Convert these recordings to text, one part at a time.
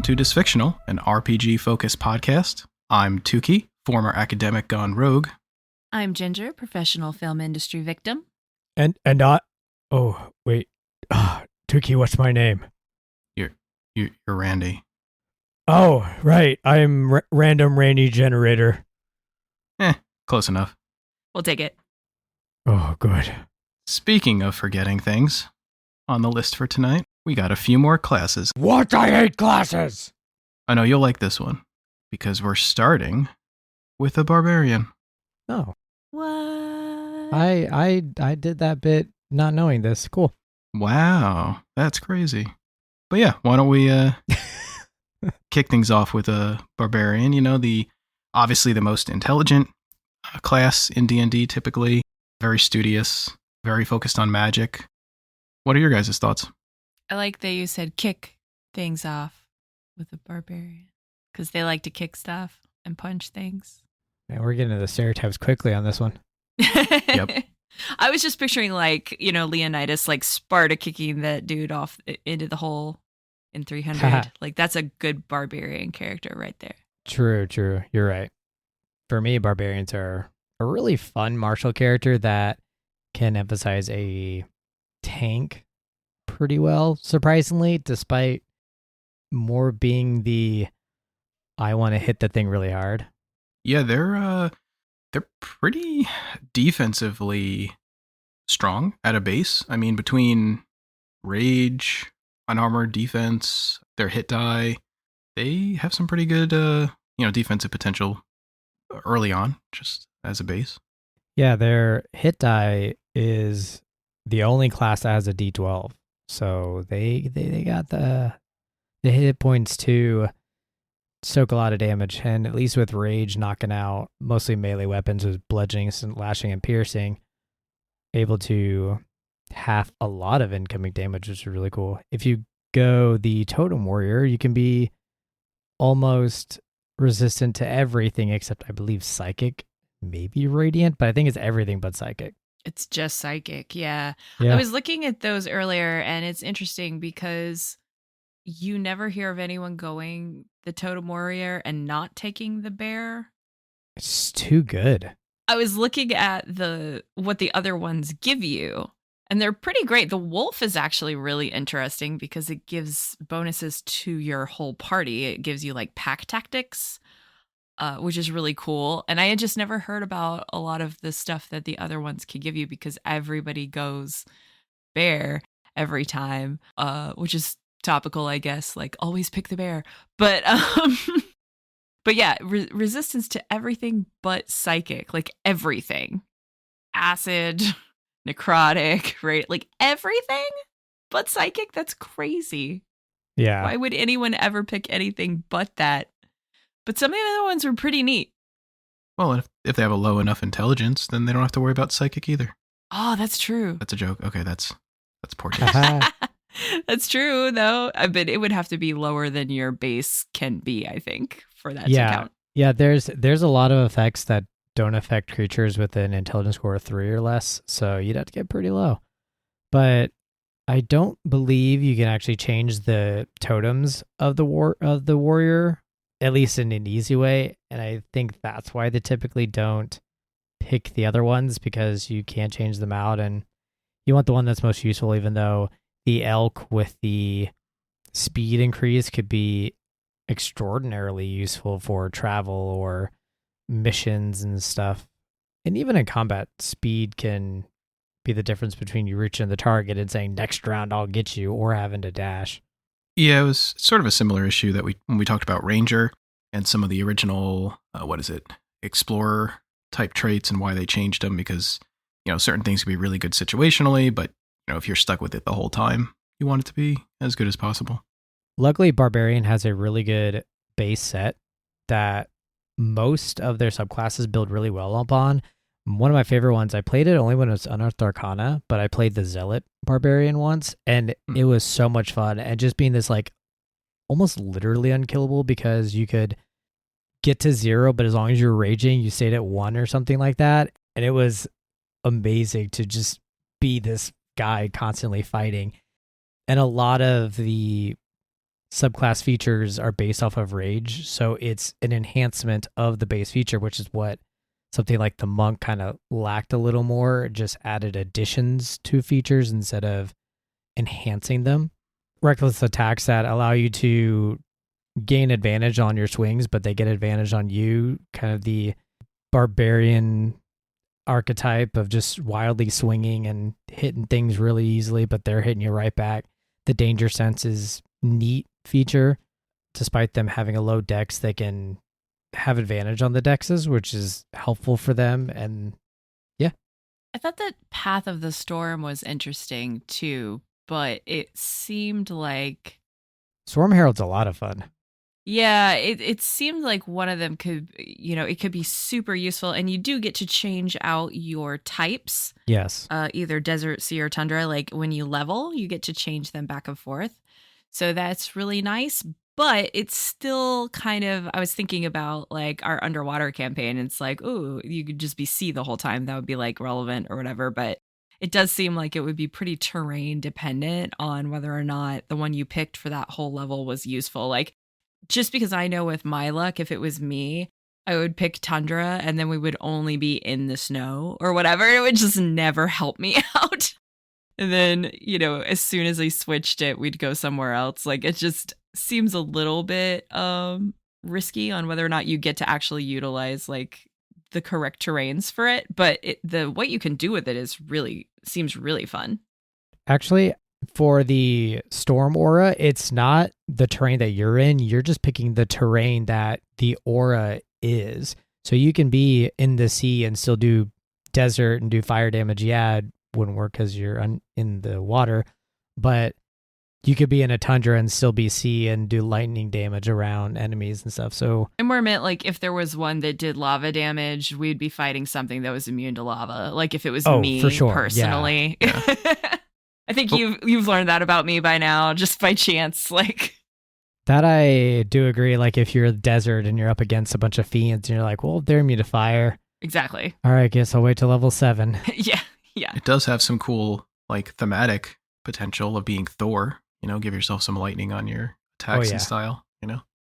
to Dysfictional, an RPG-focused podcast. I'm Tukey, former academic gone rogue. I'm Ginger, professional film industry victim. And I... Oh, wait. Tukey, what's my name? You're Randy. Oh, right. I'm Random Randy Generator. Close enough. We'll take it. Oh, good. Speaking of forgetting things, on the list for tonight, we got a few more classes. What? I hate classes! I know you'll like this one, because we're starting with a Barbarian. Oh. What? I did that bit not knowing this. Cool. Wow, that's crazy. But yeah, why don't we kick things off with a Barbarian? You know, obviously the most intelligent class in D&D typically. Very studious, very focused on magic. What are your guys' thoughts? I like that you said kick things off with a barbarian. Because they like to kick stuff and punch things. Man, we're getting to the stereotypes quickly on this one. Yep. I was just picturing Leonidas Sparta kicking that dude off into the hole in 300. That's a good barbarian character right there. True. You're right. For me, barbarians are a really fun martial character that can emphasize a tank pretty well, surprisingly, despite more being I want to hit the thing really hard. Yeah, they're pretty defensively strong at a base. I mean, between rage, unarmored defense, their hit die, they have some pretty good defensive potential early on, just as a base. Yeah, their hit die is the only class that has a D12. So they got the hit points to soak a lot of damage, and at least with rage knocking out mostly melee weapons with bludgeoning, slashing, and piercing, able to half a lot of incoming damage, which is really cool. If you go the totem warrior, you can be almost resistant to everything except, I believe, psychic, maybe radiant, but I think it's everything but psychic. It's just psychic, yeah. Yeah. I was looking at those earlier, and it's interesting because you never hear of anyone going the totem warrior and not taking the bear. It's too good. I was looking at what the other ones give you, and they're pretty great. The wolf is actually really interesting because it gives bonuses to your whole party. It gives you pack tactics, which is really cool. And I had just never heard about a lot of the stuff that the other ones can give you because everybody goes bear every time, which is topical, I guess. Always pick the bear. But but yeah, resistance to everything but psychic, everything. Acid, necrotic, right? Everything but psychic. That's crazy. Yeah. Why would anyone ever pick anything but that? But some of the other ones were pretty neat. Well, if they have a low enough intelligence, then they don't have to worry about psychic either. Oh, that's true. That's a joke. Okay, that's poor taste. That's true, though. But it would have to be lower than your base can be, I think, for that to count. Yeah, there's a lot of effects that don't affect creatures with an intelligence score of 3 or less, so you'd have to get pretty low. But I don't believe you can actually change the totems of the warrior, at least in an easy way, and I think that's why they typically don't pick the other ones, because you can't change them out, and you want the one that's most useful, even though the elk with the speed increase could be extraordinarily useful for travel or missions and stuff. And even in combat, speed can be the difference between you reaching the target and saying, next round I'll get you, or having to dash. Yeah, it was sort of a similar issue that when we talked about Ranger and some of the original, Explorer type traits and why they changed them, because, certain things can be really good situationally, but, if you're stuck with it the whole time, you want it to be as good as possible. Luckily, Barbarian has a really good base set that most of their subclasses build really well upon. One of my favorite ones, I played it only when it was Unearthed Arcana, but I played the Zealot Barbarian once, and it was so much fun. And just being this almost literally unkillable, because you could get to 0, but as long as you're raging, you stayed at 1 or something like that. And it was amazing to just be this guy constantly fighting. And a lot of the subclass features are based off of rage. So it's an enhancement of the base feature, which is what something like the monk kind of lacked a little more. It just added additions to features instead of enhancing them. Reckless attacks that allow you to gain advantage on your swings, but they get advantage on you. Kind of the barbarian archetype of just wildly swinging and hitting things really easily, but they're hitting you right back. The danger sense is neat feature. Despite them having a low dex, they can have advantage on the dexes, which is helpful for them. And yeah. I thought that Path of the Storm was interesting too, but it seemed like Storm Herald's a lot of fun. Yeah, it seemed like one of them could, it could be super useful. And you do get to change out your types. Yes. Either desert, sea, or tundra. Like when you level, you get to change them back and forth. So that's really nice. But it's still kind of, I was thinking about like our underwater campaign. It's like, ooh, you could just be sea the whole time. That would be like relevant or whatever. But it does seem like it would be pretty terrain dependent on whether or not the one you picked for that whole level was useful. Like, just because I know with my luck, if it was me, I would pick tundra and then we would only be in the snow or whatever. It would just never help me out. And then, as soon as I switched it, we'd go somewhere else. Like it just seems a little bit risky on whether or not you get to actually utilize like the correct terrains for it. But what you can do with it seems really fun. Actually, for the storm aura, it's not the terrain that you're in. You're just picking the terrain that the aura is. So you can be in the sea and still do desert and do fire damage. Yeah, it wouldn't work because you're in the water. But you could be in a tundra and still be sea and do lightning damage around enemies and stuff. So I more meant like if there was one that did lava damage, we'd be fighting something that was immune to lava. Like if it was me for sure. Personally. Yeah. I think you've learned that about me by now, just by chance. Like that, I do agree. Like if you're a desert and you're up against a bunch of fiends, and you're like, "Well, they're immune to fire." Exactly. All right, guess I'll wait till level 7. Yeah. It does have some cool like thematic potential of being Thor. Give yourself some lightning on your attacks and style.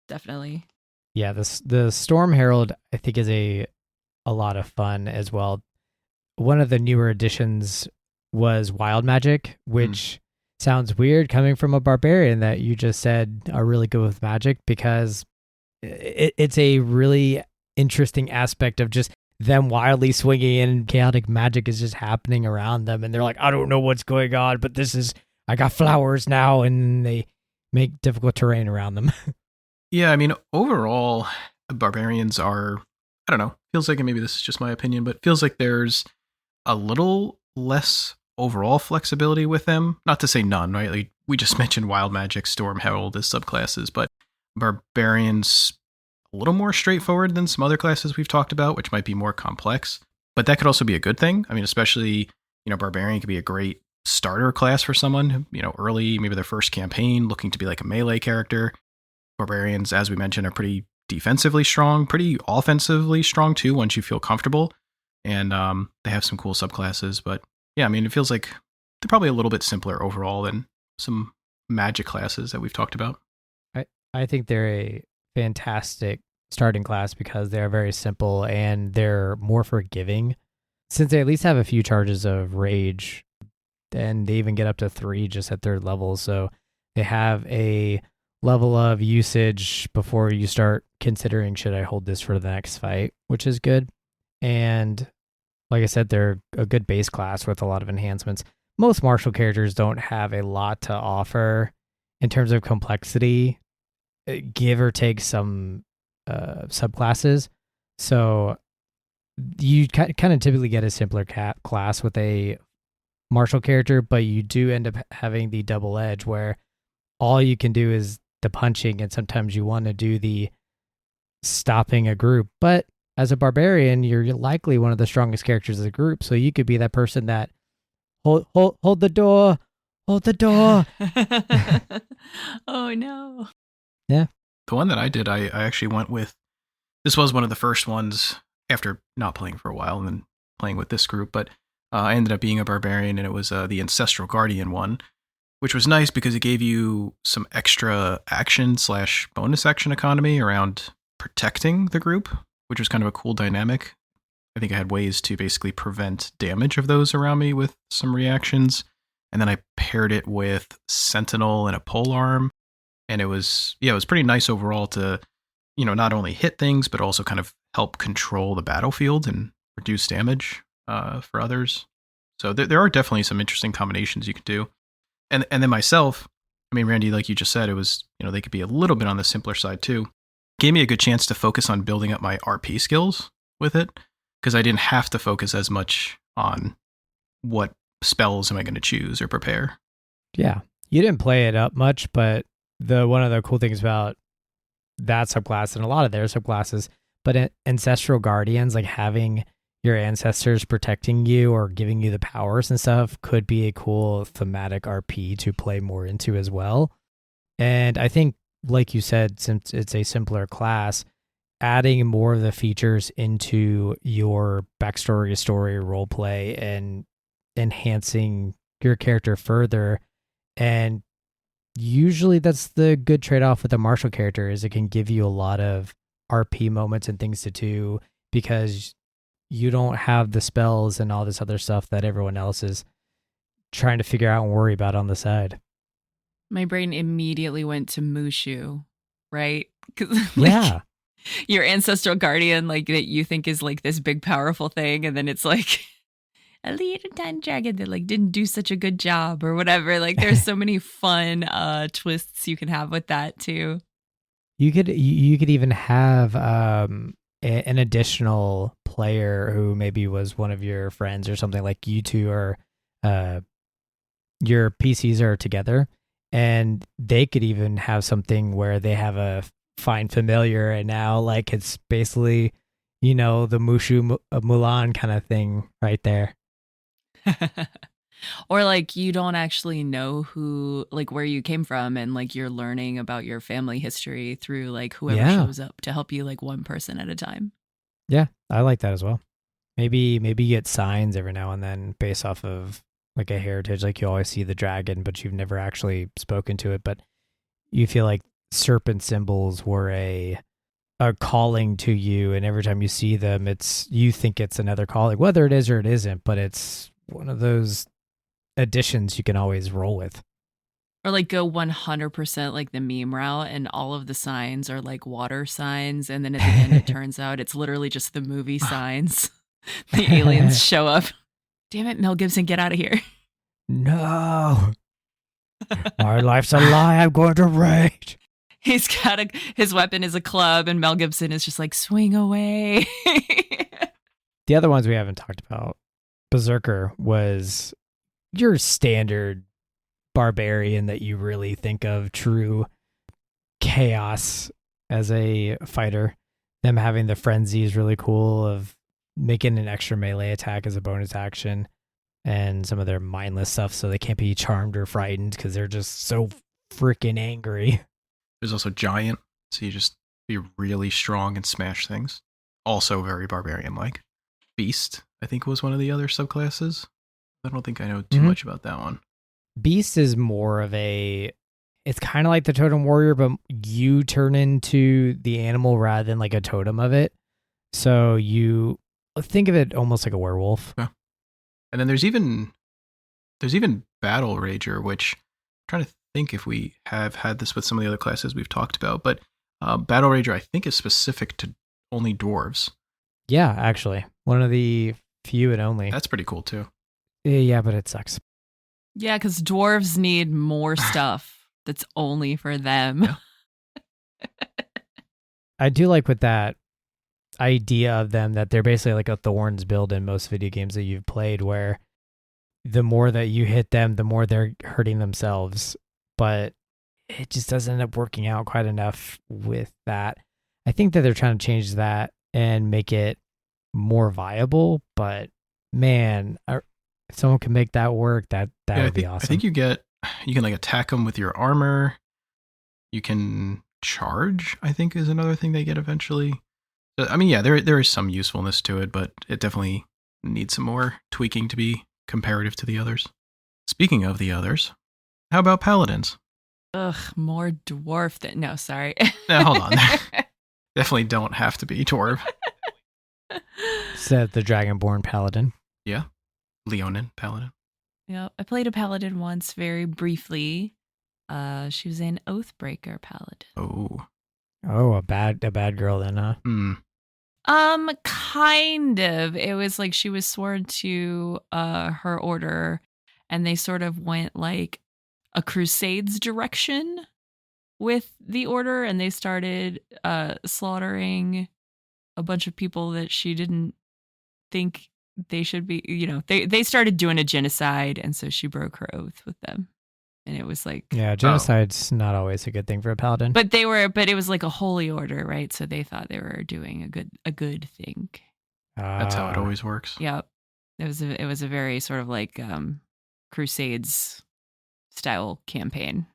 Definitely. Yeah, the Storm Herald I think is a lot of fun as well. One of the newer additions was wild magic, which sounds weird coming from a barbarian that you just said are really good with magic, because it's a really interesting aspect of just them wildly swinging and chaotic magic is just happening around them. And they're like, I don't know what's going on, but I got flowers now, and they make difficult terrain around them. Yeah, I mean, overall, barbarians are, I don't know, feels like, and maybe this is just my opinion, but feels like there's a little less overall flexibility with them. Not to say none, right? Like we just mentioned wild magic, storm herald as subclasses, but barbarians a little more straightforward than some other classes we've talked about, which might be more complex. But that could also be a good thing. I mean, especially, barbarian could be a great starter class for someone, early, maybe their first campaign, looking to be like a melee character. Barbarians, as we mentioned, are pretty defensively strong, pretty offensively strong too, once you feel comfortable. And they have some cool subclasses. But yeah, I mean, it feels like they're probably a little bit simpler overall than some magic classes that we've talked about. I think they're a fantastic starting class because they're very simple and they're more forgiving. Since they at least have a few charges of rage, and they even get up to 3 just at 3rd level. So they have a level of usage before you start considering, should I hold this for the next fight, which is good. And like I said, they're a good base class with a lot of enhancements. Most martial characters don't have a lot to offer in terms of complexity, give or take some subclasses. So you kind of typically get a simpler class with a martial character, but you do end up having the double edge where all you can do is the punching, and sometimes you want to do the stopping a group. But as a barbarian, you're likely one of the strongest characters of the group, so you could be that person that hold the door, hold the door. Oh no. Yeah. The one that I did, I actually went with, this was one of the first ones after not playing for a while and then playing with this group, but I ended up being a barbarian, and it was the Ancestral Guardian one. which was nice because it gave you some extra action / bonus action economy around protecting the group, which was kind of a cool dynamic. I think I had ways to basically prevent damage of those around me with some reactions. And then I paired it with Sentinel and a polearm. And it was pretty nice overall to, not only hit things, but also kind of help control the battlefield and reduce damage for others. So there are definitely some interesting combinations you could do. And then myself, I mean, Randy, like you just said, it was, they could be a little bit on the simpler side too. Gave me a good chance to focus on building up my RP skills with it, because I didn't have to focus as much on what spells am I going to choose or prepare. Yeah, you didn't play it up much, but one of the cool things about that subclass and a lot of their subclasses, but Ancestral Guardians, like having your ancestors protecting you or giving you the powers and stuff, could be a cool thematic RP to play more into as well. And I think, like you said, since it's a simpler class, adding more of the features into your backstory, story, roleplay, and enhancing your character further. And usually that's the good trade-off with a martial character, is it can give you a lot of RP moments and things to do because you don't have the spells and all this other stuff that everyone else is trying to figure out and worry about on the side. My brain immediately went to Mushu, right? 'Cause, Yeah. Your ancestral guardian, like, that you think is like this big powerful thing, and then it's like a little tiny dragon that like didn't do such a good job or whatever. Like, there's so many fun twists you can have with that too. You could even have an additional player who maybe was one of your friends or something, like you two are your PCs are together, and they could even have something where they have a find familiar, and now like it's basically the Mushu Mulan kind of thing right there. Or like you don't actually know where you came from, and like you're learning about your family history through like whoever shows up to help you, like one person at a time. Yeah, I like that as well. Maybe you get signs every now and then based off of like a heritage, like you always see the dragon, but you've never actually spoken to it, but you feel like serpent symbols were a calling to you, and every time you see them, you think it's another calling, whether it is or it isn't, but it's one of those additions you can always roll with. Or like go 100% like the meme route, and all of the signs are like water signs, and then at the end it turns out it's literally just the movie signs. The aliens show up. Damn it, Mel Gibson, get out of here. No. My life's a lie. I'm going to rage. He's got his weapon is a club, and Mel Gibson is just like, swing away. The other ones we haven't talked about, Berserker was your standard barbarian that you really think of, true chaos as a fighter. Them having the frenzy is really cool, of making an extra melee attack as a bonus action, and some of their mindless stuff so they can't be charmed or frightened because they're just so freaking angry. There's also Giant, so you just be really strong and smash things. Also very barbarian-like. Beast, I think, was one of the other subclasses. I don't think I know too much about that one. Beast is more of it's kind of like the Totem Warrior, but you turn into the animal rather than like a totem of it. So you think of it almost like a werewolf. Yeah. And then there's even Battle Rager, which I'm trying to think if we have had this with some of the other classes we've talked about, but Battle Rager I think is specific to only dwarves. Yeah, actually. One of the few and only. That's pretty cool too. Yeah, but it sucks. Yeah, because dwarves need more stuff that's only for them. Yeah. I do like with that idea of them that they're basically like a thorns build in most video games that you've played, where the more that you hit them, the more they're hurting themselves. But it just doesn't end up working out quite enough with that. I think that they're trying to change that and make it more viable, but man, if someone can make that work, that would be awesome. I think you can like attack them with your armor. You can charge, I think, is another thing they get eventually. So, I mean, yeah, there is some usefulness to it, but it definitely needs some more tweaking to be comparative to the others. Speaking of the others, How about paladins? Ugh, more dwarf than no. Sorry. Now, hold on. Definitely don't have to be dwarf. Said the Dragonborn Paladin. Yeah. Leonin paladin. Yeah, I played a paladin once very briefly. She was an Oathbreaker paladin. Oh, a bad girl then, huh? Kind of. It was like she was sworn to her order, and they sort of went like a crusades direction with the order, and they started slaughtering a bunch of people that she didn't think they should be. They started doing a genocide, and so she broke her oath with them. And it was like, yeah, genocide's not always a good thing for a paladin. but it was like a holy order, right? So they thought they were doing a good thing. That's how it always works. Yep. It was a very sort of like crusades style campaign.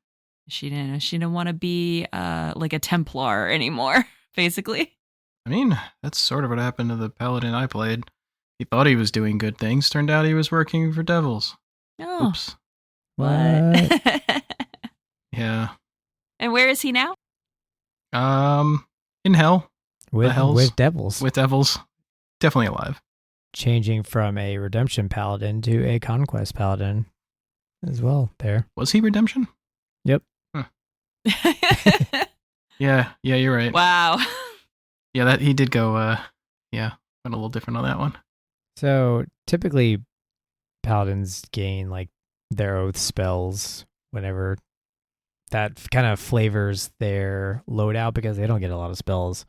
She didn't want to be like a Templar anymore, basically. I mean, that's sort of what happened to the paladin I played. He thought he was doing good things. Turned out he was working for devils. Oh. Oops. What? Yeah. And where is he now? In hell. With devils. With devils. Definitely alive. Changing from a redemption paladin to a conquest paladin as well there. Was he redemption? Yep. Huh. Yeah, you're right. Wow. Yeah, that he did go went a little different on that one. So typically paladins gain like their oath spells whenever that kind of flavors their loadout because they don't get a lot of spells.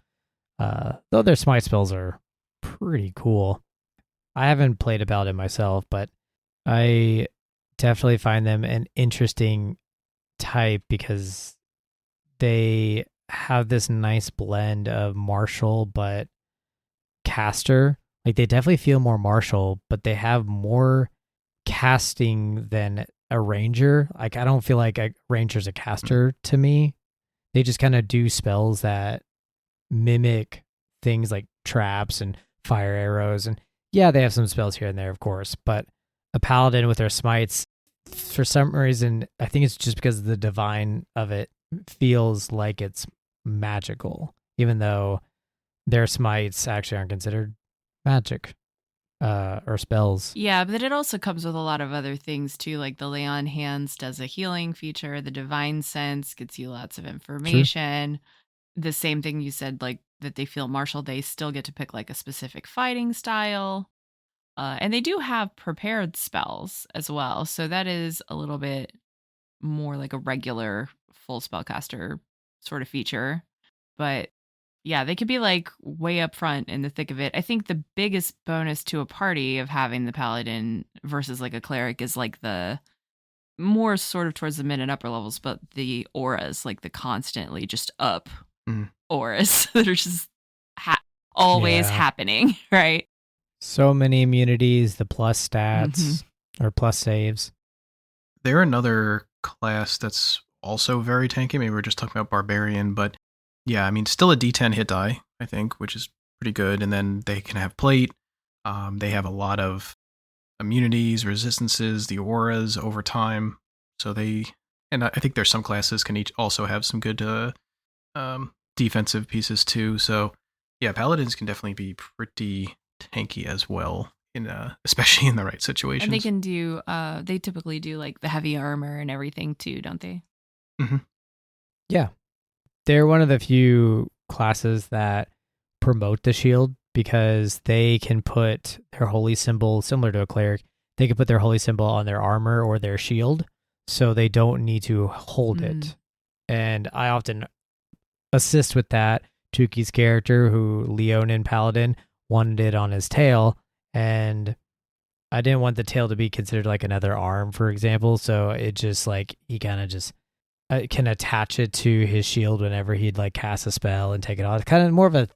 Though their smite spells are pretty cool. I haven't played a paladin myself, but I definitely find them an interesting type because they have this nice blend of martial but caster. Like they definitely feel more martial, but they have more casting than a ranger. Like I don't feel like a ranger's a caster to me. They just kind of do spells that mimic things like traps and fire arrows, and yeah, they have some spells here and there, of course, but a paladin with their smites, for some reason, I think it's just because the divine of it feels like it's magical, even though their smites actually aren't considered magic or spells. Yeah, but it also comes with a lot of other things too, like the lay on hands does a healing feature, the divine sense gets you lots of information. True. The same thing you said, like that they feel martial, they still get to pick like a specific fighting style. And they do have prepared spells as well. So that is a little bit more like a regular full spellcaster sort of feature. But yeah, they could be like way up front in the thick of it. I think the biggest bonus to a party of having the paladin versus like a cleric is like the more sort of towards the mid and upper levels, but the auras, like the constantly just up auras that are just always happening, right? So many immunities, the plus stats or plus saves. They're another class that's also very tanky. Maybe we're just talking about Barbarian, but yeah, I mean, still a D10 hit die, I think, which is pretty good. And then they can have plate. They have a lot of immunities, resistances, the auras over time. So and I think there's some classes can each also have some good defensive pieces too. So yeah, paladins can definitely be pretty tanky as well, especially in the right situations. And they can do, they typically do like the heavy armor and everything too, don't they? Mm-hmm. Yeah. They're one of the few classes that promote the shield because they can put their holy symbol, similar to a cleric, they can put their holy symbol on their armor or their shield, so they don't need to hold it. And I often assist with that. Tuki's character, who Leonin Paladin, wanted it on his tail, and I didn't want the tail to be considered like another arm, for example, so it just like, he kind of just can attach it to his shield whenever he'd like cast a spell and take it off. It's kind of more of a,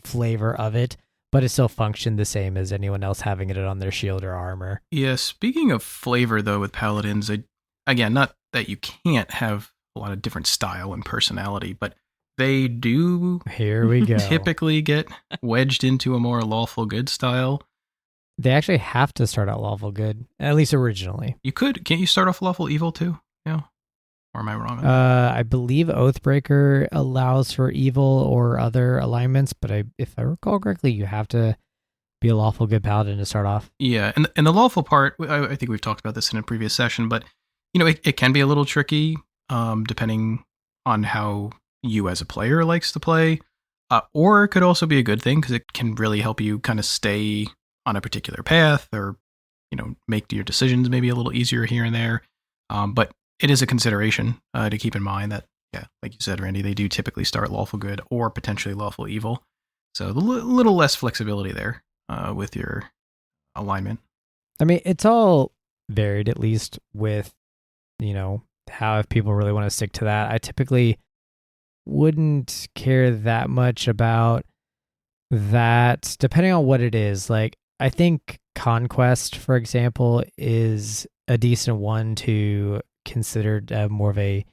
flavor of it, but it still functioned the same as anyone else having it on their shield or armor. Yeah, speaking of flavor though with paladins, again, not that you can't have a lot of different style and personality, but they do here we go typically get wedged into a more lawful good style. They actually have to start out lawful good, at least originally. Can't you start off lawful evil too? Yeah. Or am I wrong on that? I believe Oathbreaker allows for evil or other alignments, but if I recall correctly, you have to be a lawful good paladin to start off. Yeah, and the lawful part, I think we've talked about this in a previous session, but it can be a little tricky, depending on how you as a player likes to play, or it could also be a good thing because it can really help you kind of stay on a particular path, or make your decisions maybe a little easier here and there. But it is a consideration to keep in mind that, yeah, like you said, Randy, they do typically start lawful good or potentially lawful evil, so a little less flexibility there with your alignment. I mean, it's all varied, at least with, how if people really want to stick to that. I typically wouldn't care that much about that, depending on what it is. Like, I think Conquest, for example, is a decent one to consider more of a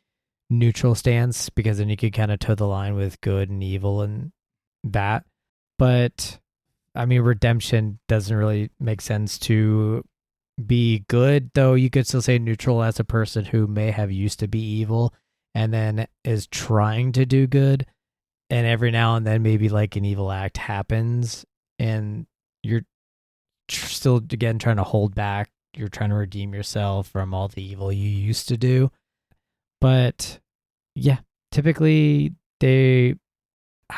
neutral stance, because then you could kind of toe the line with good and evil and that. But I mean, redemption doesn't really make sense to be good, though you could still say neutral as a person who may have used to be evil and then is trying to do good. And every now and then, maybe like an evil act happens and you're still, again, trying to hold back. You're trying to redeem yourself from all the evil you used to do. But yeah, typically I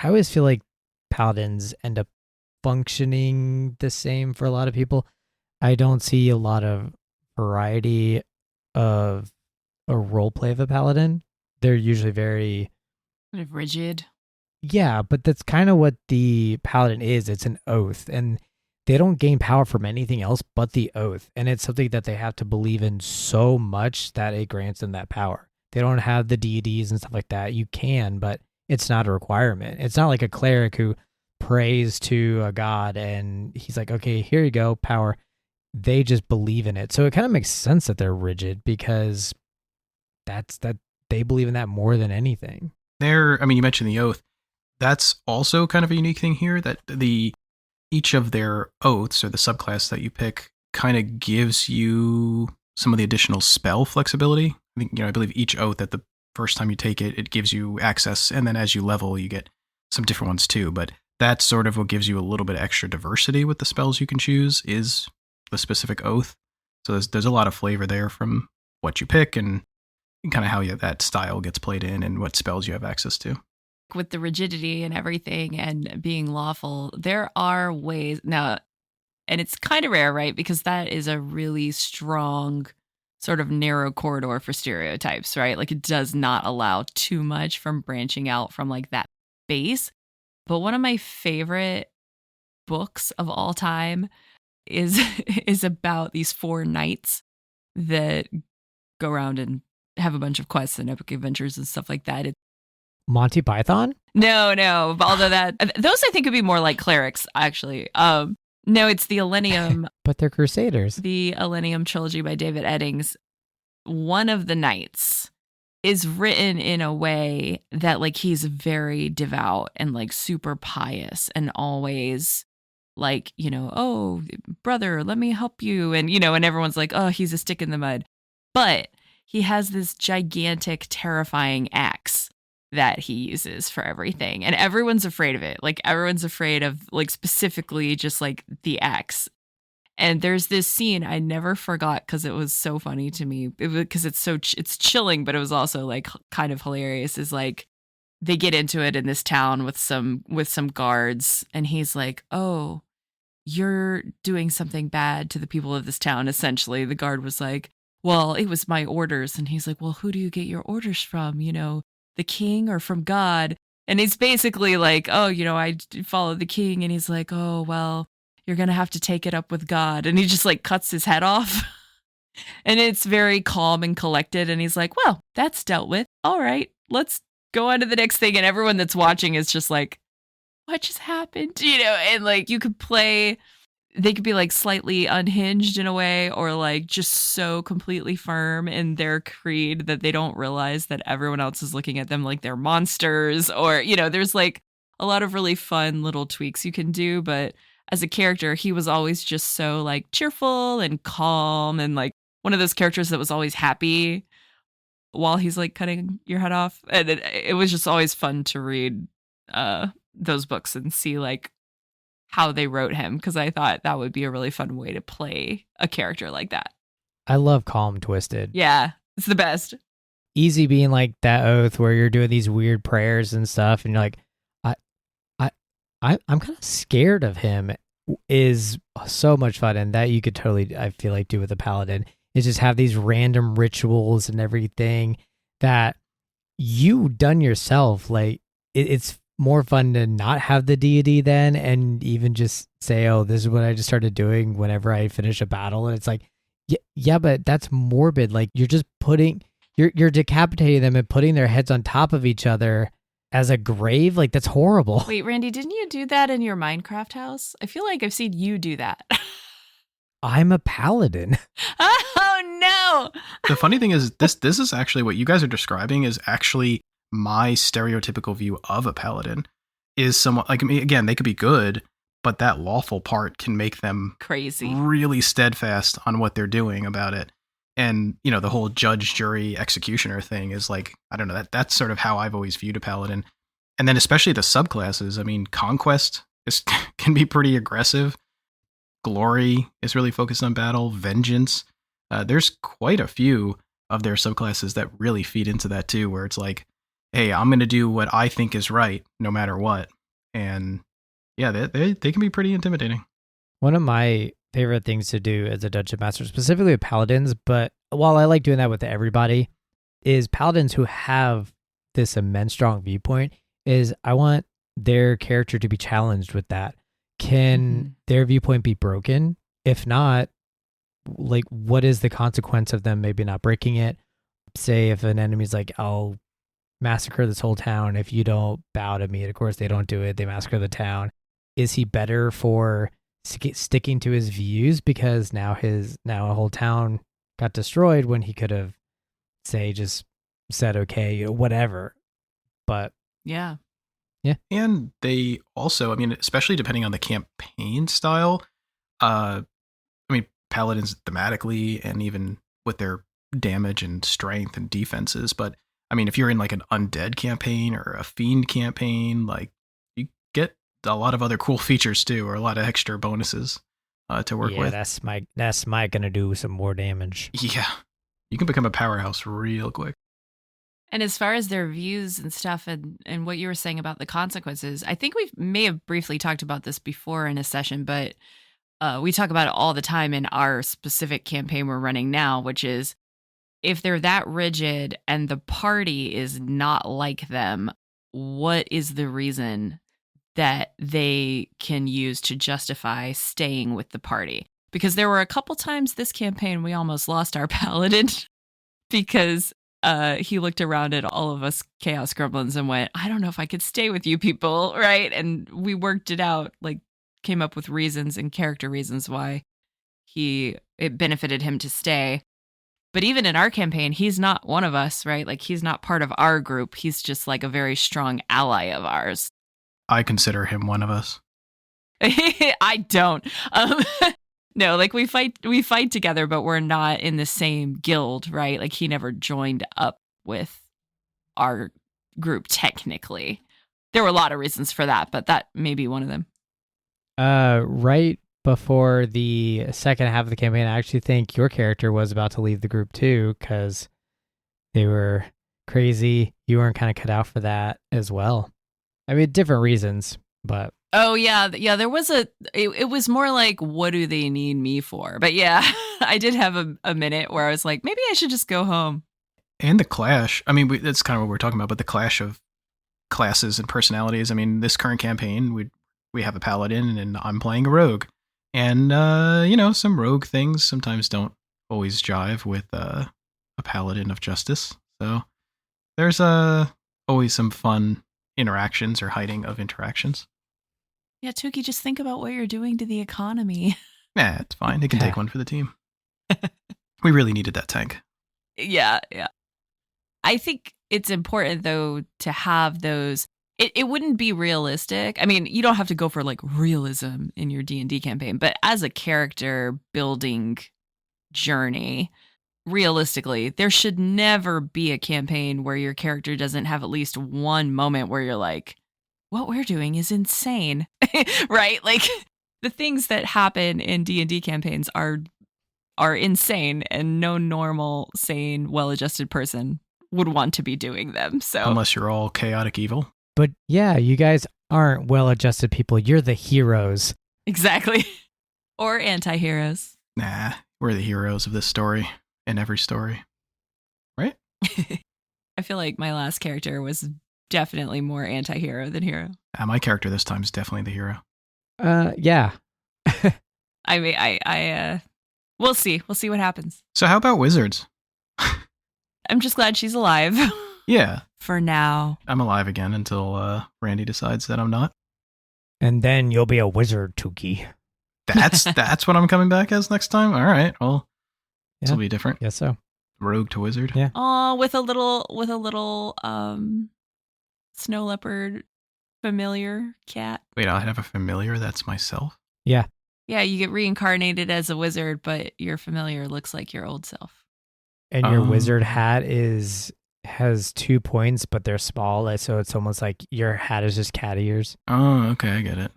always feel like paladins end up functioning the same for a lot of people. I don't see a lot of variety of a role play of a paladin. They're usually very kind of rigid. Yeah, but that's kind of what the paladin is. It's an oath, and they don't gain power from anything else but the oath. And it's something that they have to believe in so much that it grants them that power. They don't have the deities and stuff like that. You can, but it's not a requirement. It's not like a cleric who prays to a god and he's like, okay, here you go, power. They just believe in it. So it kind of makes sense that they're rigid, because that they believe in that more than anything. You mentioned the oath. That's also kind of a unique thing here, that each of their oaths, or the subclass that you pick, kind of gives you some of the additional spell flexibility. I think, I believe each oath, at the first time you take it, it gives you access, and then as you level, you get some different ones too. But that's sort of what gives you a little bit of extra diversity with the spells you can choose, is the specific oath. So there's a lot of flavor there from what you pick and kind of how that style gets played in and what spells you have access to. With the rigidity and everything and being lawful, there are ways now, and it's kind of rare, right? Because that is a really strong sort of narrow corridor for stereotypes, right? Like, it does not allow too much from branching out from like that base. But one of my favorite books of all time is about these 4 knights that go around and have a bunch of quests and epic adventures and stuff like that. Monty Python? No. Although those I think would be more like clerics, actually. No, it's the Elenium. But they're crusaders. The Elenium trilogy by David Eddings. One of the knights is written in a way that like he's very devout and like super pious and always like, oh, brother, let me help you. And, and everyone's like, oh, he's a stick in the mud. But he has this gigantic, terrifying axe that he uses for everything. And everyone's afraid of it. Like, everyone's afraid of, like, specifically just, like, the axe. And there's this scene I never forgot because it was so funny to me. Because it's chilling, but it was also, like, kind of hilarious. Is, like, they get into it in this town with some guards. And he's like, oh, you're doing something bad to the people of this town, essentially. The guard was like, well, it was my orders. And he's like, well, who do you get your orders from? The king or from God? And he's basically like, oh, I follow the king. And he's like, oh, well, you're going to have to take it up with God. And he just like cuts his head off. And it's very calm and collected. And he's like, well, that's dealt with. All right, let's go on to the next thing. And everyone that's watching is just like, what just happened? And like they could be like slightly unhinged in a way, or like just so completely firm in their creed that they don't realize that everyone else is looking at them like they're monsters, or, there's like a lot of really fun little tweaks you can do. But as a character, he was always just so like cheerful and calm and like one of those characters that was always happy. while he's like cutting your head off. And it was just always fun to read those books and see like how they wrote him, because I thought that would be a really fun way to play a character like that. I love Calm Twisted. Yeah, it's the best. Easy being like that oath where you're doing these weird prayers and stuff, and you're like, I'm kind of scared of him, is so much fun, and that you could totally, I feel like, do with a paladin, is just have these random rituals and everything that you done yourself. Like it's more fun to not have the deity then, and even just say, oh, this is what I just started doing whenever I finish a battle. And it's like, yeah, but that's morbid. Like you're just you're decapitating them and putting their heads on top of each other as a grave. Like that's horrible. Wait, Randy, didn't you do that in your Minecraft house? I feel like I've seen you do that. I'm a paladin. Oh no. The funny thing is this is actually what you guys are describing is actually my stereotypical view of a paladin. Is someone like, I mean, again, they could be good, but that lawful part can make them crazy, really steadfast on what they're doing about it. And, you know, the whole judge, jury, executioner thing is like, I don't know, that's sort of how I've always viewed a paladin. And then especially the subclasses. I mean, conquest can be pretty aggressive. Glory is really focused on battle. Vengeance. There's quite a few of their subclasses that really feed into that too, where it's like, hey, I'm going to do what I think is right, no matter what. And yeah, they can be pretty intimidating. One of my favorite things to do as a dungeon master, specifically with paladins, but while I like doing that with everybody, is paladins who have this immense strong viewpoint, is I want their character to be challenged with that. Can their viewpoint be broken? If not, like, what is the consequence of them maybe not breaking it? Say if an enemy's like, I'll massacre this whole town if you don't bow to me. And of course, they don't do it. They massacre the town. Is he better for sticking to his views because now a whole town got destroyed when he could have, say, just said, okay, you know, whatever. But yeah. And they also, I mean, especially depending on the campaign style, I mean, paladins thematically and even with their damage and strength and defenses. But I mean, if you're in like an undead campaign or a fiend campaign, like you get a lot of other cool features too, or a lot of extra bonuses to work with. That's gonna do some more damage. Yeah, you can become a powerhouse real quick. And as far as their views and stuff and what you were saying about the consequences, I think we may have briefly talked about this before in a session, but we talk about it all the time in our specific campaign we're running now, which is if they're that rigid and the party is not like them, what is the reason that they can use to justify staying with the party? Because there were a couple times this campaign we almost lost our paladin because he looked around at all of us chaos gremlins and went, I don't know if I could stay with you people, right? And we worked it out, like came up with reasons and character reasons why it benefited him to stay. But even in our campaign, he's not one of us, right? Like he's not part of our group. He's just like a very strong ally of ours. I consider him one of us. I don't. No, like we fight together, but we're not in the same guild, right? Like he never joined up with our group technically. There were a lot of reasons for that, but that may be one of them. Right before the second half of the campaign, I actually think your character was about to leave the group too, because they were crazy. You weren't kind of cut out for that as well. I mean, different reasons, but... Oh, yeah. There was it was more like, what do they need me for? But yeah, I did have a minute where I was like, maybe I should just go home. And the clash. I mean, that's kind of what we're talking about, but the clash of classes and personalities. I mean, this current campaign, we have a paladin and I'm playing a rogue. And, some rogue things sometimes don't always jive with a paladin of justice. So there's always some fun interactions or hiding of interactions. Yeah, Tuki, just think about what you're doing to the economy. Nah, it's fine. They can take one for the team. We really needed that tank. Yeah. I think it's important, though, to have those. It wouldn't be realistic. I mean, you don't have to go for like realism in your D&D campaign, but as a character building journey, realistically, there should never be a campaign where your character doesn't have at least one moment where you're like, what we're doing is insane, right? Like the things that happen in D&D campaigns are insane, and no normal, sane, well-adjusted person would want to be doing them. So Unless you're all chaotic evil. But yeah, you guys aren't well-adjusted people. You're the heroes. exactly. Or anti-heroes. Nah, we're the heroes of this story, in every story. Right? I feel like my last character was definitely more anti-hero than hero. My character this time is definitely the hero. Yeah. I mean, we'll see. We'll see what happens. So how about wizards? I'm just glad she's alive. Yeah, For now. I'm alive again until Randy decides that I'm not. And then you'll be a wizard, Tuki. That's what I'm coming back as next time? All right, well, this will Yeah. be different. Guess so. Rogue to wizard. Yeah. Oh, with a little snow leopard familiar cat. Wait, I'll have a familiar that's myself? Yeah. Yeah, you get reincarnated as a wizard, but your familiar looks like your old self. And your Oh. wizard hat has 2 points, but they're small, so it's almost like your hat is just cat ears. Oh, okay, I get it.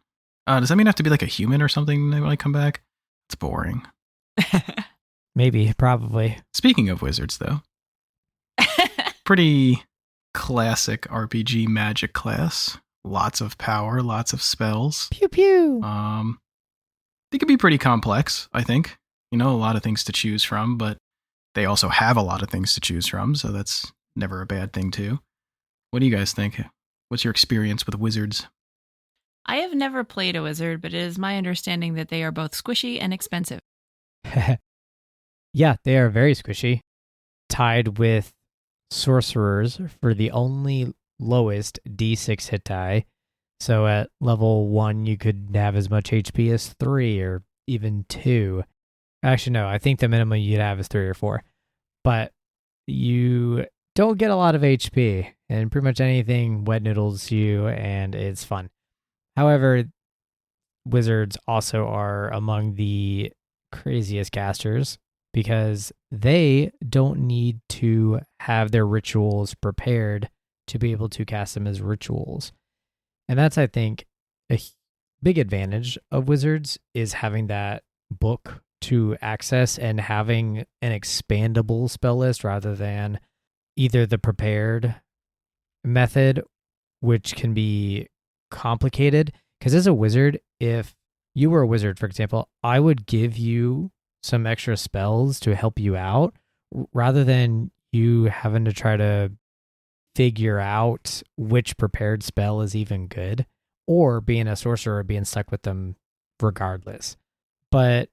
Does that mean I have to be like a human or something when I come back? It's boring. Maybe, probably. Speaking of wizards, though, pretty classic RPG magic class. Lots of power, lots of spells. Pew pew. They can be pretty complex, I think. You know, a lot of things to choose from, but they also have a lot of things to choose from, so that's never a bad thing, too. What do you guys think? What's your experience with wizards? I have never played a wizard, but it is my understanding that they are both squishy and expensive. Yeah, they are very squishy. Tied with sorcerers for the only lowest D6 hit die. So at level 1, you could have as much HP as 3 or even 2. Actually, no, I think the minimum you'd have is 3 or 4. But you don't get a lot of HP, and pretty much anything wet noodles you, and it's fun. However, wizards also are among the craziest casters because they don't need to have their rituals prepared to be able to cast them as rituals. And that's, I think, a big advantage of wizards is having that book to access and having an expandable spell list rather than either the prepared method, which can be complicated. Because as a wizard, if you were a wizard, for example, I would give you some extra spells to help you out rather than you having to try to figure out which prepared spell is even good, or being a sorcerer being stuck with them regardless. But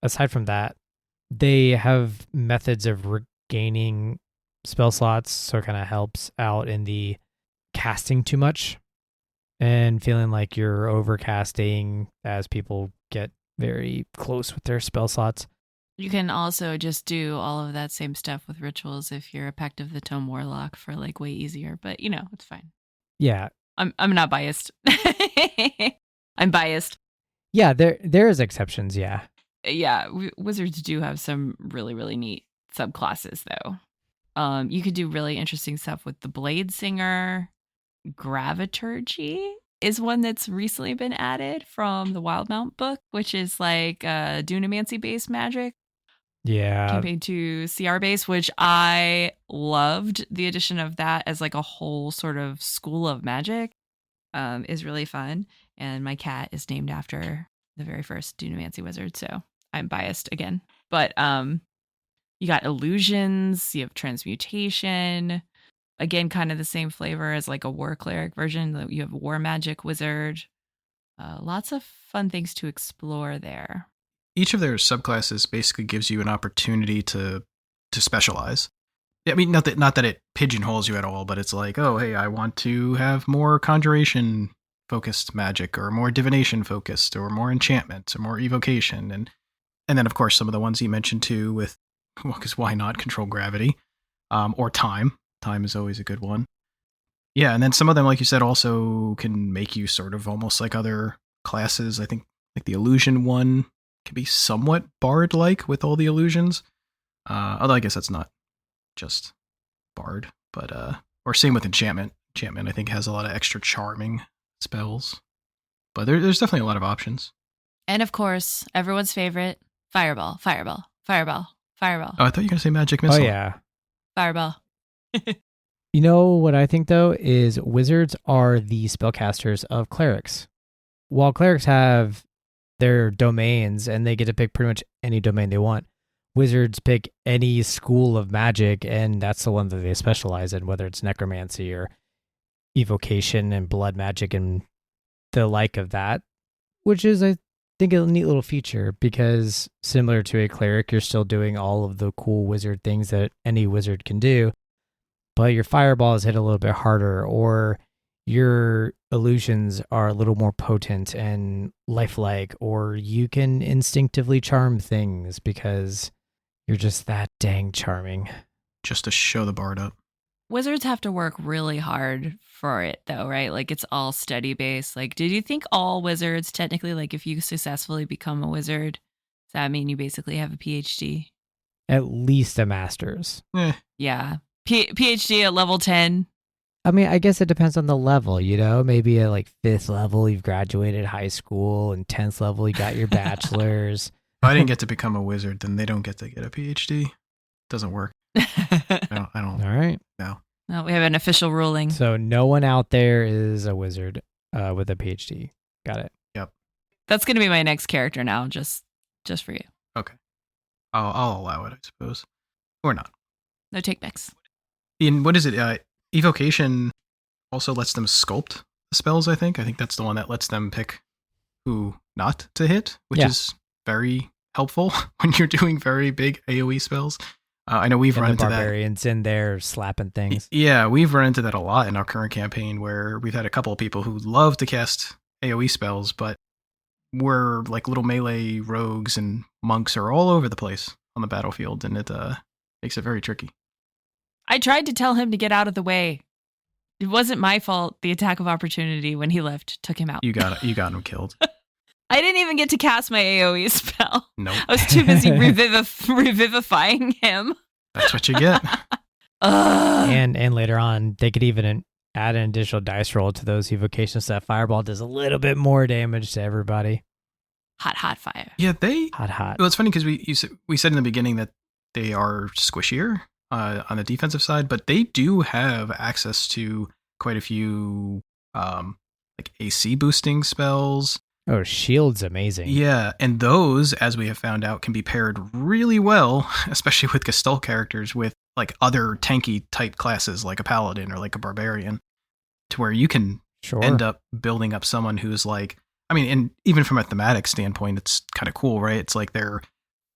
aside from that, they have methods of regaining spell slots, so it kind of helps out in the casting too much and feeling like you're overcasting as people get very close with their spell slots. You can also just do all of that same stuff with rituals if you're a Pact of the Tome Warlock for like way easier, but you know, it's fine. Yeah. I'm not biased. I'm biased. Yeah, there is exceptions, yeah. Yeah, wizards do have some really, really neat subclasses though. You could do really interesting stuff with the Blade Singer. Graviturgy is one that's recently been added from the Wildmount book, which is like Dunamancy based magic. Yeah. Campaign to CR base, which I loved. The addition of that as like a whole sort of school of magic is really fun. And my cat is named after the very first Dunamancy wizard, so I'm biased again. But you got illusions, you have transmutation. Again, kind of the same flavor as like a war cleric version. You have a war magic wizard. Lots of fun things to explore there. Each of their subclasses basically gives you an opportunity to specialize. I mean, not that it pigeonholes you at all, but it's like, oh, hey, I want to have more conjuration focused magic, or more divination focused, or more enchantments, or more evocation, and then of course some of the ones you mentioned too, with, well, because why not control gravity, or time. Time is always a good one. Yeah, and then some of them, like you said, also can make you sort of almost like other classes. I think like the illusion one can be somewhat bard-like with all the illusions. Although I guess that's not just Bard, but or same with Enchantment. Enchantment I think has a lot of extra charming spells, but there's definitely a lot of options. And of course, everyone's favorite, Fireball, Fireball, Fireball, Fireball, Oh, I thought you were gonna say Magic Missile. Oh yeah. Fireball. You know what I think though is wizards are the spellcasters of clerics. While clerics have their domains and they get to pick pretty much any domain they want, wizards pick any school of magic and that's the one that they specialize in, whether it's necromancy or evocation and blood magic and the like of that, which is, I think, a neat little feature because similar to a cleric, you're still doing all of the cool wizard things that any wizard can do, but your fireballs hit a little bit harder or your illusions are a little more potent and lifelike, or you can instinctively charm things because you're just that dang charming. Just to show the Bard up. Wizards have to work really hard for it, though, right? Like, it's all study based. Like, did you think all wizards, technically, like, if you successfully become a wizard, does that mean you basically have a PhD? At least a master's. Yeah. PhD at level 10. I mean, I guess it depends on the level, you know? Maybe at like 5th level, you've graduated high school, and 10th level, you got your bachelor's. If I didn't get to become a wizard, then they don't get to get a PhD. Doesn't work. I don't. All right. No. No, we have an official ruling. So no one out there is a wizard with a PhD. Got it. Yep. That's going to be my next character now, just for you. Okay. I'll allow it, I suppose. Or not. No takebacks. And what is it? Evocation also lets them sculpt the spells, I think. I think that's the one that lets them pick who not to hit, which is very helpful when you're doing very big AoE spells. I know we've run into that. Barbarians in there slapping things. Yeah, we've run into that a lot in our current campaign where we've had a couple of people who love to cast AoE spells, but we're like little melee rogues and monks are all over the place on the battlefield, and it makes it very tricky. I tried to tell him to get out of the way. It wasn't my fault. The attack of opportunity when he left took him out. You got him killed. I didn't even get to cast my AoE spell. Nope. I was too busy revivifying him. That's what you get. And later on, they could even add an additional dice roll to those evocations so that fireball does a little bit more damage to everybody. Hot fire. Yeah, Hot. Well, it's funny because we said in the beginning that they are squishier on the defensive side, but they do have access to quite a few like AC boosting spells. Oh, shield's amazing. Yeah, and those, as we have found out, can be paired really well, especially with Gestalt characters, with like other tanky type classes like a Paladin or like a Barbarian, to where you can end up building up someone who's like, I mean, and even from a thematic standpoint, it's kind of cool, right? It's like they're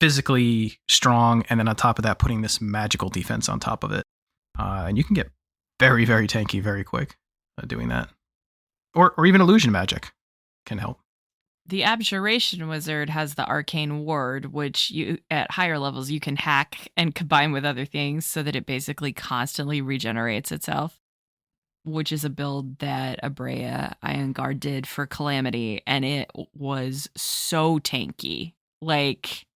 physically strong, and then on top of that, putting this magical defense on top of it. And you can get very, very tanky very quick doing that. Or even illusion magic can help. The Abjuration Wizard has the Arcane Ward, which you at higher levels you can hack and combine with other things so that it basically constantly regenerates itself, which is a build that Abrea Ironguard did for Calamity, and it was so tanky. Like,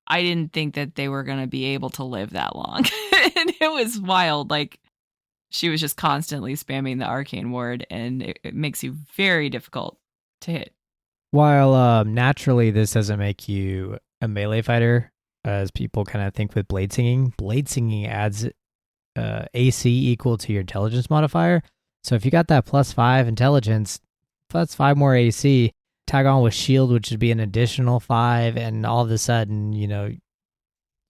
I didn't think that they were going to be able to live that long. And it was wild. Like, she was just constantly spamming the Arcane Ward, and it makes you very difficult to hit. While naturally this doesn't make you a melee fighter, as people kind of think with blade singing adds AC equal to your intelligence modifier. So if you got that +5 intelligence, plus 5 more AC, tag on with shield, which would be an additional 5, and all of a sudden, you know,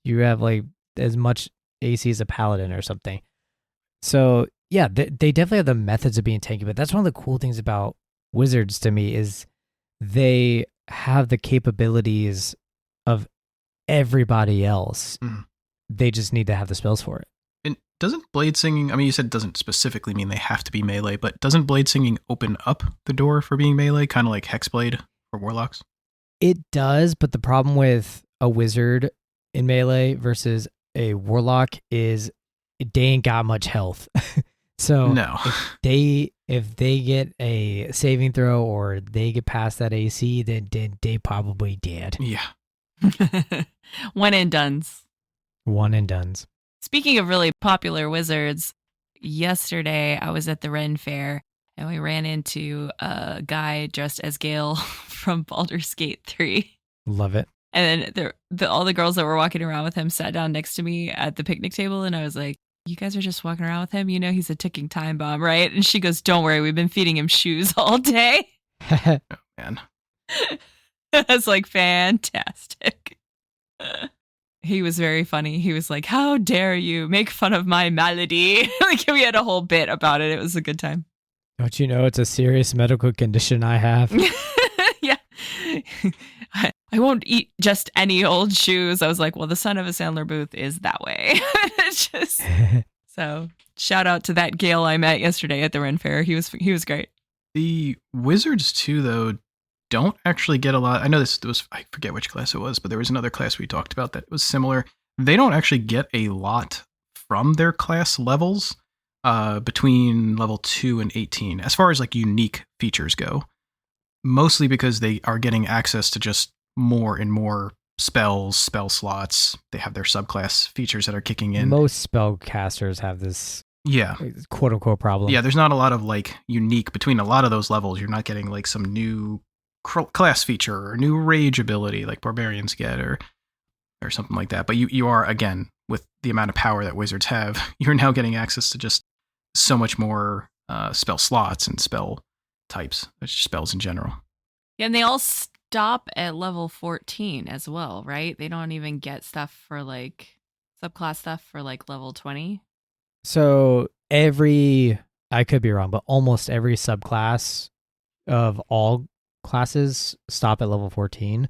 you have like as much AC as a paladin or something. So yeah, they definitely have the methods of being tanky, but that's one of the cool things about wizards to me is they have the capabilities of everybody else. Mm. They just need to have the spells for it. And doesn't blade singing, I mean, you said it doesn't specifically mean they have to be melee, but doesn't blade singing open up the door for being melee, kind of like Hexblade for warlocks? It does, but the problem with a wizard in melee versus a warlock is they ain't got much health. So no. if they get a saving throw or they get past that AC, then they probably dead. Yeah. One and done's. One and dones. Speaking of really popular wizards, yesterday I was at the Ren Fair and we ran into a guy dressed as Gale from Baldur's Gate 3. Love it. And then all the girls that were walking around with him sat down next to me at the picnic table, and I was like, you guys are just walking around with him? You know he's a ticking time bomb, right? And she goes, don't worry, we've been feeding him shoes all day. Oh, man. I was like, fantastic. He was very funny. He was like, how dare you make fun of my malady? Like, we had a whole bit about it. It was a good time. Don't you know it's a serious medical condition I have? Yeah. I won't eat just any old shoes. I was like, well, the son of a Sandler Booth is that way. Just so shout out to that Gale I met yesterday at the Ren Fair. He was great. The wizards too, though, don't actually get a lot. I know this was, I forget which class it was, but there was another class we talked about that was similar. They don't actually get a lot from their class levels between level 2 and 18, as far as like unique features go. Mostly because they are getting access to just more and more spells, spell slots. They have their subclass features that are kicking in. Most spellcasters have this quote unquote problem. Yeah, there's not a lot of like unique between a lot of those levels. You're not getting like some new class feature or new rage ability like barbarians get or something like that. But you are, again, with the amount of power that wizards have, you're now getting access to just so much more spell slots and spell types, just spells in general. Yeah, and they all stop at level 14 as well, right? They don't even get stuff for like subclass stuff for like level 20. So I could be wrong, but almost every subclass of all classes stop at level 14.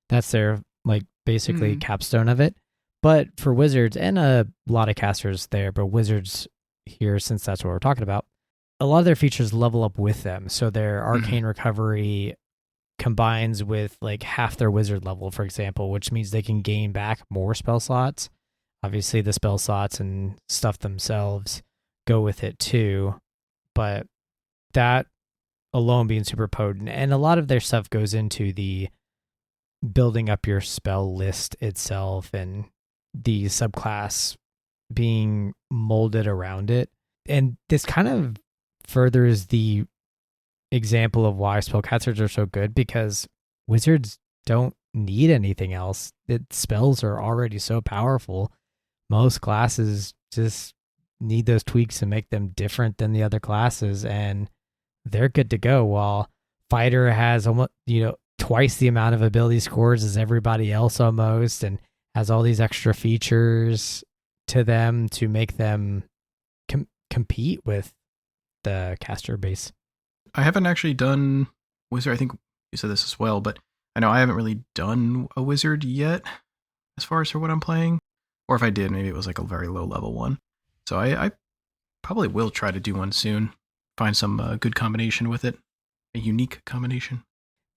That's their like basically capstone of it. But for wizards and a lot of casters there, but wizards here, since that's what we're talking about, a lot of their features level up with them. So their arcane recovery combines with like half their wizard level, for example, which means they can gain back more spell slots. Obviously, the spell slots and stuff themselves go with it too. But that alone being super potent. And a lot of their stuff goes into the building up your spell list itself and the subclass being molded around it. And this kind of furthers the example of why spellcasters are so good, because wizards don't need anything else. Spells are already so powerful. Most classes just need those tweaks to make them different than the other classes, and they're good to go. While fighter has almost, twice the amount of ability scores as everybody else almost, and has all these extra features to them to make them compete with the caster base. I haven't actually done wizard. I think you said this as well, but I know I haven't really done a wizard yet as far as for what I'm playing. Or if I did, maybe it was like a very low level one. So I probably will try to do one soon. Find some good combination with it. A unique combination.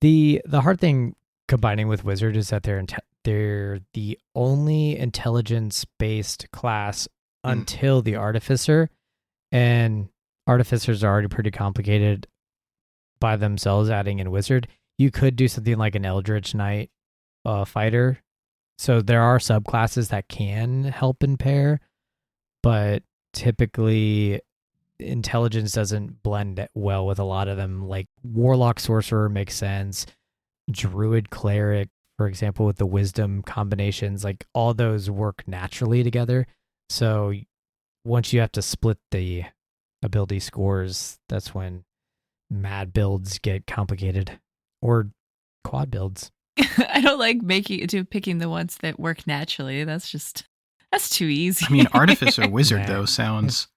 The hard thing combining with wizard is that they're the only intelligence-based class until the artificer. And artificers are already pretty complicated by themselves, adding in wizard. You could do something like an eldritch knight fighter. So there are subclasses that can help in pair, but typically intelligence doesn't blend well with a lot of them. Like warlock sorcerer makes sense. Druid cleric, for example, with the wisdom combinations, like all those work naturally together. So once you have to split the ability scores, that's when mad builds get complicated, or quad builds. I don't like picking the ones that work naturally. That's too easy. I mean, artificer wizard though sounds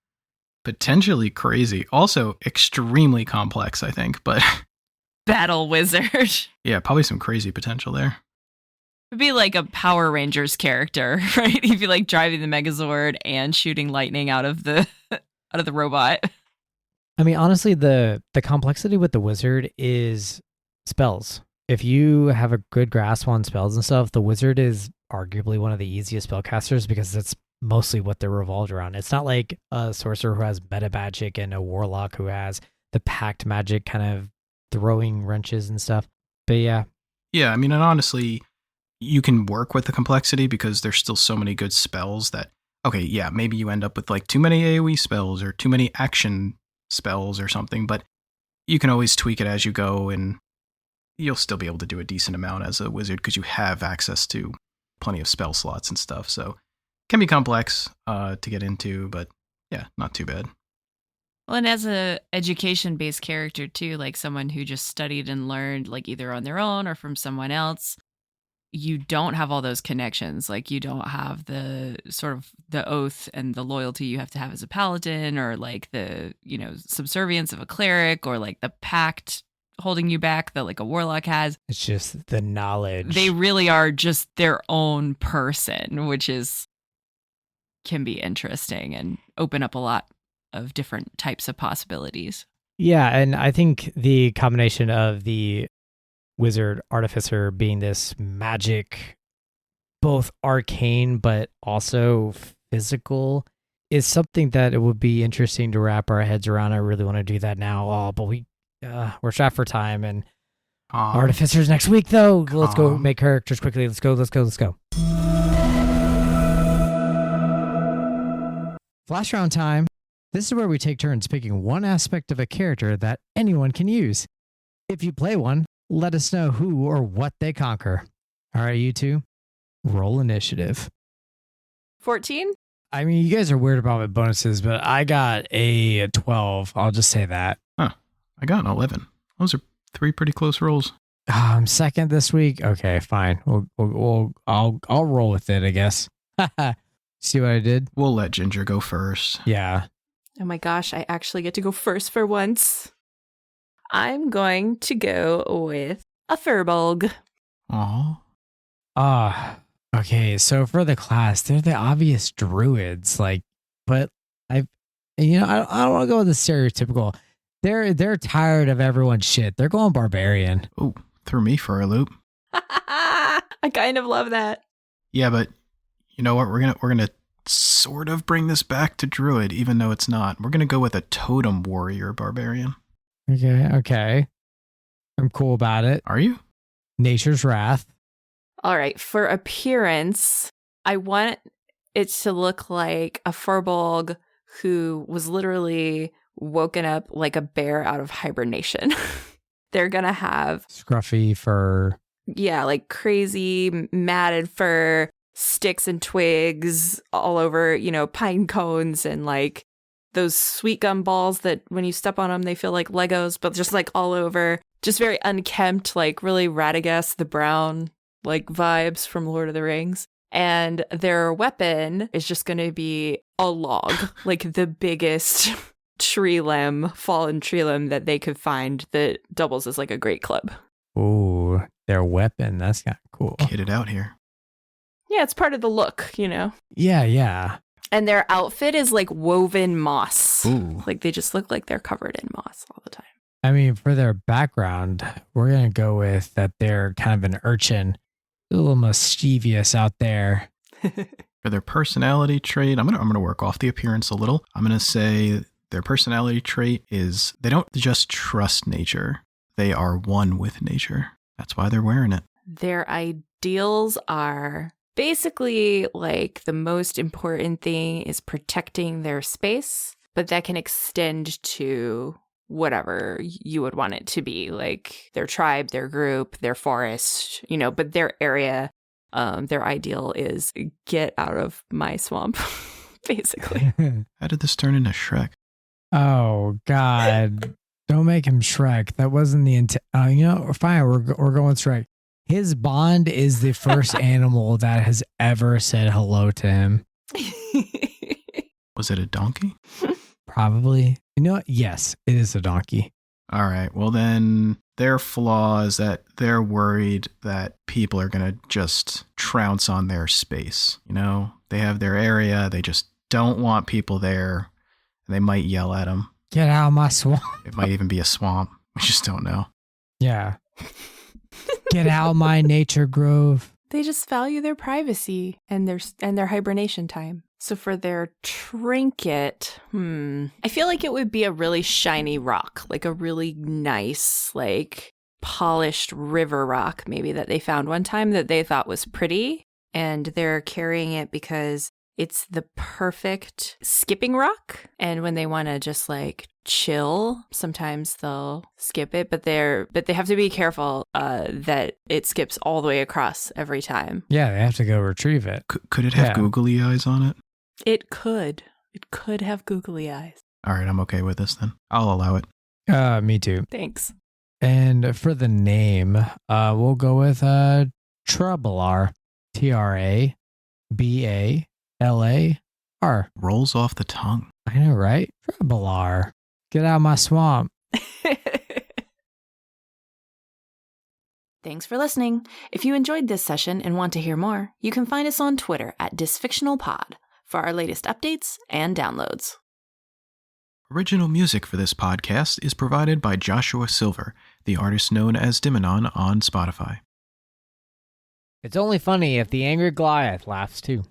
potentially crazy. Also extremely complex, I think, but battle wizard. Yeah, probably some crazy potential there. It'd be like a Power Rangers character, right? He'd be like driving the Megazord and shooting lightning out of the robot. I mean, honestly, the complexity with the wizard is spells. If you have a good grasp on spells and stuff, the wizard is arguably one of the easiest spellcasters because that's mostly what they're revolved around. It's not like a sorcerer who has meta magic and a warlock who has the pact magic kind of throwing wrenches and stuff. But yeah. Yeah, I mean, and honestly, you can work with the complexity because there's still so many good spells that, okay, yeah, maybe you end up with like too many AoE spells or too many action spells or something, but you can always tweak it as you go and you'll still be able to do a decent amount as a wizard because you have access to plenty of spell slots and stuff. So it can be complex to get into, but yeah, not too bad. Well, and as a education-based character too, like someone who just studied and learned like either on their own or from someone else, you don't have all those connections. Like you don't have the sort of the oath and the loyalty you have to have as a paladin, or like the, subservience of a cleric, or like the pact holding you back that like a warlock has. It's just the knowledge. They really are just their own person, which can be interesting and open up a lot of different types of possibilities. Yeah, and I think the combination of the wizard artificer being this magic, both arcane but also physical, is something that it would be interesting to wrap our heads around. I really want to do that now. But we're strapped for time, and artificers next week though. Let's go make characters quickly. Let's go. Flash round time. This is where we take turns picking one aspect of a character that anyone can use. If you play one, let us know who or what they conquer. All right, you two, roll initiative. 14? I mean, you guys are weird about my bonuses, but I got a 12. I'll just say that. Huh. I got an 11. Those are 3 pretty close rolls. I'm second this week. Okay, fine. I'll roll with it, I guess. See what I did? We'll let Ginger go first. Yeah. Oh my gosh, I actually get to go first for once. I'm going to go with a Furbolg. Aw. Okay, so for the class, they're the obvious druids, but I don't want to go with the stereotypical. They're tired of everyone's shit. They're going barbarian. Oh, threw me for a loop. I kind of love that. Yeah, but you know what? We're gonna sort of bring this back to druid, even though it's not. We're gonna go with a totem warrior barbarian. Okay. I'm cool about it. Are you? Nature's Wrath. All right, for appearance, I want it to look like a Furbolg who was literally woken up like a bear out of hibernation. They're going to have scruffy fur. Yeah, like crazy matted fur, sticks and twigs all over, pine cones, and like those sweet gum balls that when you step on them, they feel like Legos, but just like all over. Just very unkempt, like really Radagast the Brown like vibes from Lord of the Rings. And their weapon is just going to be a log, like the biggest fallen tree limb that they could find that doubles as like a great club. Ooh, their weapon. That's kind of cool. Kitted out here. Yeah, it's part of the look, Yeah. And their outfit is like woven moss. Ooh. Like they just look like they're covered in moss all the time. I mean, for their background, we're going to go with that they're kind of an urchin. A little mischievous out there. For their personality trait, I'm gonna work off the appearance a little. I'm gonna say their personality trait is they don't just trust nature. They are one with nature. That's why they're wearing it. Their ideals are basically like the most important thing is protecting their space, but that can extend to whatever you would want it to be, like their tribe, their group, their forest, but their area, their ideal is get out of my swamp, basically. How did this turn into Shrek? Oh, God. Don't make him Shrek. That wasn't the intent. Fine. We're going Shrek. His Bond is the first animal that has ever said hello to him. Was it a donkey? Probably. You know what? Yes, it is a donkey. All right. Well, then their flaw is that they're worried that people are going to just trounce on their space. They have their area. They just don't want people there. And they might yell at them. Get out of my swamp. It might even be a swamp. We just don't know. Yeah. Get out of my nature grove. They just value their privacy and their hibernation time. So for their trinket, I feel like it would be a really shiny rock, like a really nice, like polished river rock, maybe, that they found one time that they thought was pretty. And they're carrying it because it's the perfect skipping rock. And when they want to just like chill, sometimes they'll skip it, but they have to be careful that it skips all the way across every time. Yeah, they have to go retrieve it. Could it have googly eyes on it? It could. It could have googly eyes. All right, I'm okay with this then. I'll allow it. Me too. Thanks. And for the name, we'll go with Trabalar. Trabalar. Rolls off the tongue. I know, right? Trabalar. Get out of my swamp. Thanks for listening. If you enjoyed this session and want to hear more, you can find us on Twitter at DysfictionalPod for our latest updates and downloads. Original music for this podcast is provided by Joshua Silver, the artist known as Dimonon on Spotify. It's only funny if the angry Goliath laughs too.